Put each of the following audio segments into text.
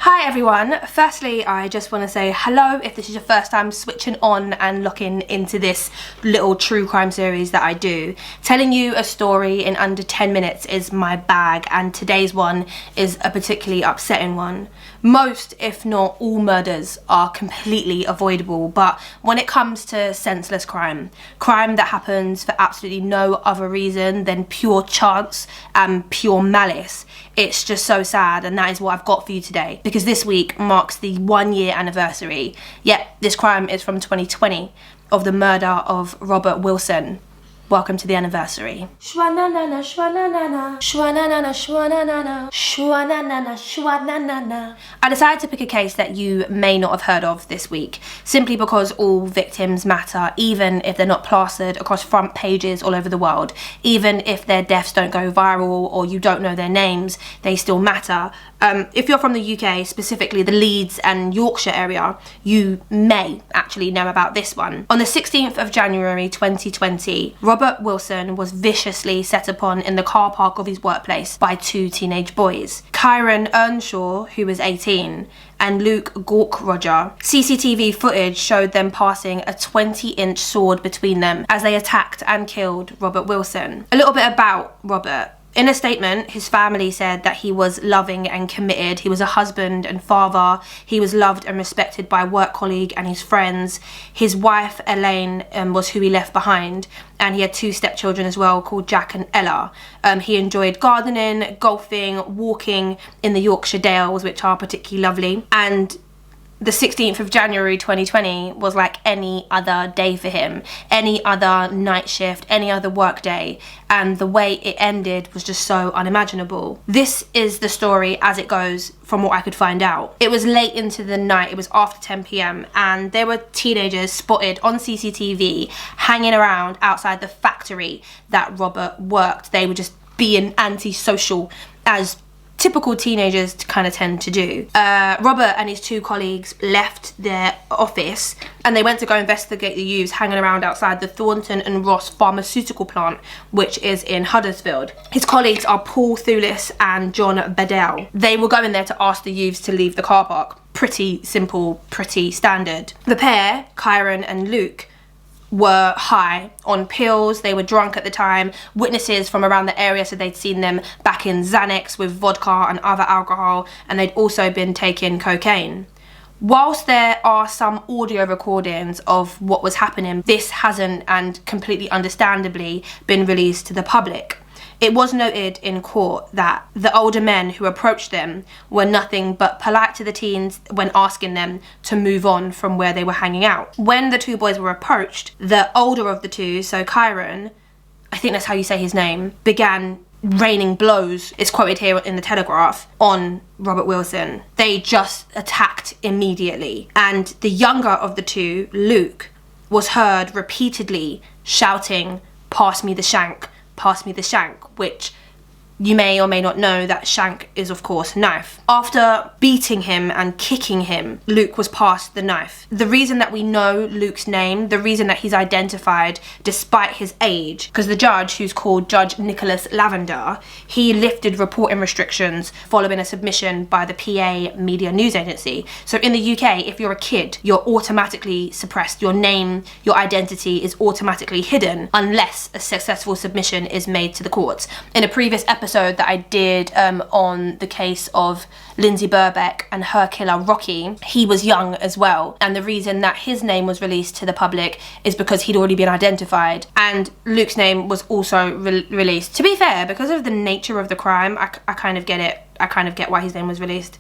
Hi everyone, firstly I just want to say hello if this is your first time switching on and looking into this little true crime series that I do. Telling you a story in under 10 minutes is my bag, and today's one is a particularly upsetting one. Most, if not all, murders are completely avoidable, but when it comes to senseless crime that happens for absolutely no other reason than pure chance and pure malice, it's just so sad, and that is what I've got for you today, because this week marks the 1 year anniversary. Yet this crime is from 2020 of the murder of Robert Wilson. Welcome to the anniversary. Shwa-na-na-na, shwa-na-na-na, shwa-na-na-na, shwa-na-na-na, shwa-na-na-na, shwa-na-na-na. I decided to pick a case that you may not have heard of this week, simply because all victims matter, even if they're not plastered across front pages all over the world. Even if their deaths don't go viral or you don't know their names, they still matter. If you're from the UK, specifically the Leeds and Yorkshire area, you may actually know about this one. On the 16th of January 2020, Robert Wilson was viciously set upon in the car park of his workplace by two teenage boys, Kiyran Earnshaw, who was 18, and Luke Gaukroger. CCTV footage showed them passing a 20-inch sword between them as they attacked and killed Robert Wilson. A little bit about Robert. In a statement, his family said that he was loving and committed. He was a husband and father. He was loved and respected by a work colleague and his friends. His wife, Elaine, was who he left behind. And he had two stepchildren as well, called Jack and Ella. He enjoyed gardening, golfing, walking in the Yorkshire Dales, which are particularly lovely. And the 16th of January 2020 was like any other day for him, any other night shift, any other work day, and the way it ended was just so unimaginable. This is the story as it goes from what I could find out. It was late into the night, it was after 10 p.m, and there were teenagers spotted on CCTV hanging around outside the factory that Robert worked. They were just being antisocial, as typical teenagers kind of tend to do. Robert and his two colleagues left their office and they went to go investigate the youths hanging around outside the Thornton and Ross pharmaceutical plant, which is in Huddersfield. His colleagues are Paul Thulis and John Bedell. They were going there to ask the youths to leave the car park. Pretty simple, pretty standard. The pair, Kiyran and Luke, were high on pills. They were drunk at the time. Witnesses from around the area said they'd seen them back in Xanax with vodka and other alcohol, and they'd also been taking cocaine. Whilst there are some audio recordings of what was happening, this hasn't, and completely understandably, been released to the public. It was noted in court that the older men who approached them were nothing but polite to the teens when asking them to move on from where they were hanging out. When the two boys were approached, the older of the two, so Kiyran, I think that's how you say his name, began raining blows, it's quoted here in the Telegraph, on Robert Wilson. They just attacked immediately. And the younger of the two, Luke, was heard repeatedly shouting, "Pass me the shank, pass me the shank," which you may or may not know that shank is of course knife. After beating him and kicking him, Luke was passed the knife. The reason that we know Luke's name, the reason that he's identified despite his age, because the judge, who's called Judge Nicholas Lavender, he lifted reporting restrictions following a submission by the PA Media News Agency. So in the UK, if you're a kid, you're automatically suppressed. Your name, your identity is automatically hidden unless a successful submission is made to the courts. In a previous episode that I did on the case of Lindsay Birbeck and her killer Rocky, he was young as well, and the reason that his name was released to the public is because he'd already been identified, and Luke's name was also released. To be fair, because of the nature of the crime, I kind of get it. I kind of get why his name was released.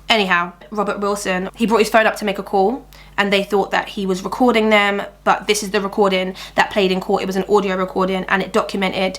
Anyhow, Robert Wilson, he brought his phone up to make a call, and they thought that he was recording them, but this is the recording that played in court. It was an audio recording, and it documented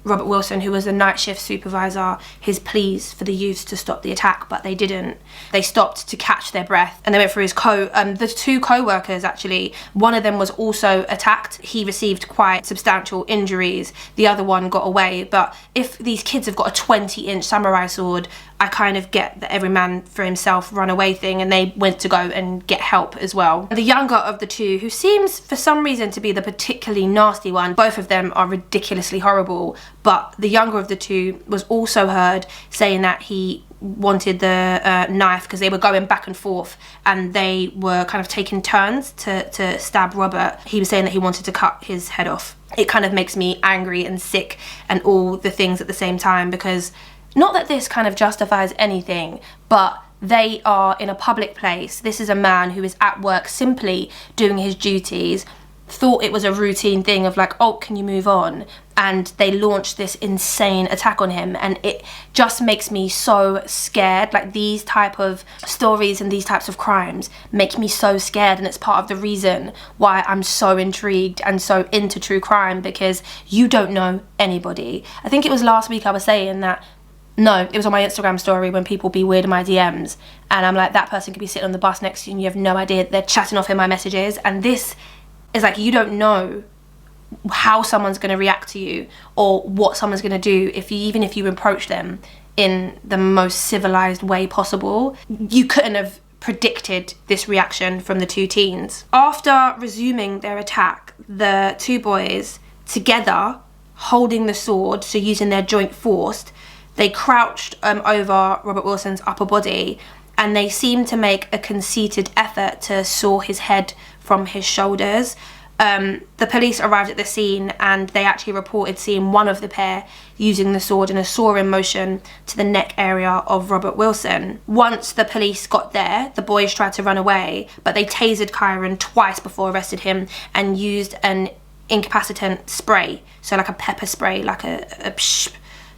Robert Wilson, who was the night shift supervisor, his pleas for the youths to stop the attack, but they didn't. They stopped to catch their breath, and they went for his the two co-workers actually. One of them was also attacked. He received quite substantial injuries. The other one got away, but if these kids have got a 20-inch samurai sword, I kind of get the every man for himself run away thing, and they went to go and get help as well. The younger of the two, who seems for some reason to be the particularly nasty one, both of them are ridiculously horrible, but the younger of the two was also heard saying that he wanted the knife because they were going back and forth and they were kind of taking turns to stab Robert. He was saying that he wanted to cut his head off. It kind of makes me angry and sick and all the things at the same time, because not that this kind of justifies anything, but they are in a public place. This is a man who is at work simply doing his duties, thought it was a routine thing of like, oh, can you move on? And they launched this insane attack on him, and it just makes me so scared. Like, these type of stories and these types of crimes make me so scared, and it's part of the reason why I'm so intrigued and so into true crime, because you don't know anybody. I think it was last week I was saying that, no, it was on my Instagram story when people be weird in my DMs, and I'm like, that person could be sitting on the bus next to you and you have no idea they're chatting off in my messages. And this is like, you don't know how someone's going to react to you or what someone's going to do even if you approach them in the most civilized way possible. You couldn't have predicted this reaction from the two teens. After resuming their attack, the two boys together, holding the sword, so using their joint force, they crouched over Robert Wilson's upper body, and they seemed to make a conceited effort to saw his head from his shoulders. The police arrived at the scene, and they actually reported seeing one of the pair using the sword in a sawing motion to the neck area of Robert Wilson. Once the police got there, the boys tried to run away, but they tasered Kiyran twice before arrested him and used an incapacitant spray, so like a pepper spray, like a psh,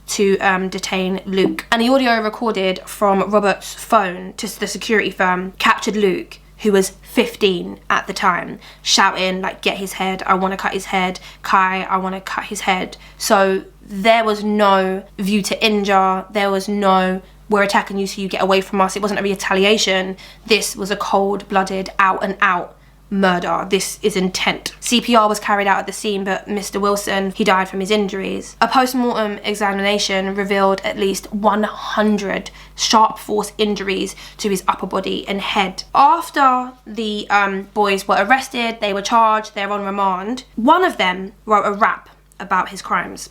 to detain Luke. And the audio recorded from Robert's phone to the security firm captured Luke, who was 15 at the time, shouting like, get his head, I want to cut his head, Kai, I want to cut his head. So there was no view to injure, there was no, we're attacking you so you get away from us. It wasn't a retaliation. This was a cold-blooded, out and out murder. This is intent. CPR was carried out at the scene, but Mr. Wilson, he died from his injuries. A post-mortem examination revealed at least 100 sharp force injuries to his upper body and head. After the boys were arrested, they were charged, they're on remand. One of them wrote a rap about his crimes,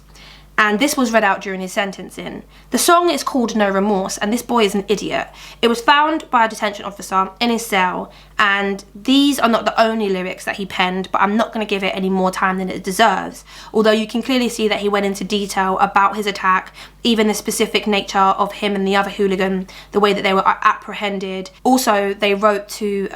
and this was read out during his sentencing. The song is called No Remorse, and this boy is an idiot. It was found by a detention officer in his cell, and these are not the only lyrics that he penned, but I'm not going to give it any more time than it deserves. Although you can clearly see that he went into detail about his attack, even the specific nature of him and the other hooligan, the way that they were apprehended. Also, they wrote to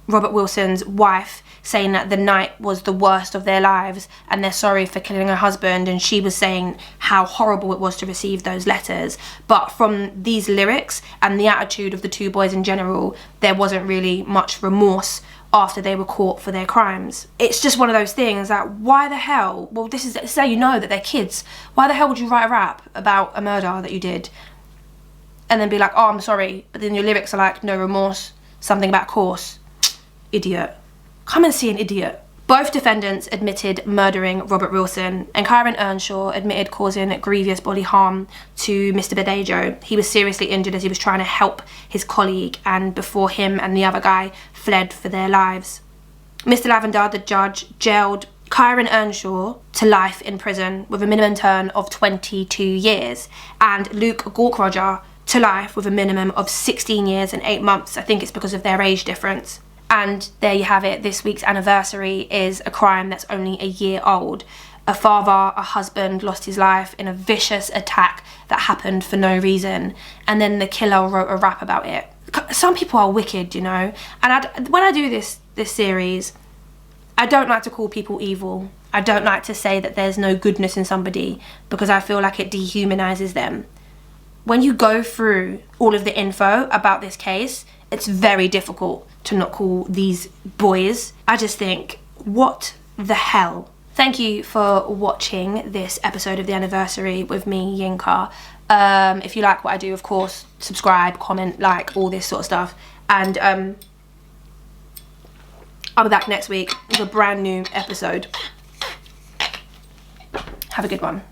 Robert Wilson's wife, saying that the night was the worst of their lives and they're sorry for killing her husband, and she was saying how horrible it was to receive those letters. But from these lyrics and the attitude of the two boys in general, there wasn't really much remorse after they were caught for their crimes. It's just one of those things that, why the hell, well, this is how you know that they're kids. Why the hell would you write a rap about a murder that you did and then be like, oh, I'm sorry, but then your lyrics are like, no remorse, something about course? Idiot. Come and see an idiot. Both defendants admitted murdering Robert Wilson, and Kiyran Earnshaw admitted causing grievous bodily harm to Mr. Badejo. He was seriously injured as he was trying to help his colleague, and before him and the other guy fled for their lives. Mr. Lavender, the judge, jailed Kiyran Earnshaw to life in prison with a minimum term of 22 years, and Luke Gaukroger to life with a minimum of 16 years and 8 months. I think it's because of their age difference. And there you have it. This week's anniversary is a crime that's only a year old. A father, a husband lost his life in a vicious attack that happened for no reason, and then the killer wrote a rap about it. Some people are wicked, you know. And when I do this series, I don't like to call people evil. I don't like to say that there's no goodness in somebody, because I feel like it dehumanizes them. When you go through all of the info about this case, it's very difficult to not call these boys. I just think, what the hell? Thank you for watching this episode of The Anniversary with me, Yinka. If you like what I do, of course, subscribe, comment, like, all this sort of stuff. And I'll be back next week with a brand new episode. Have a good one.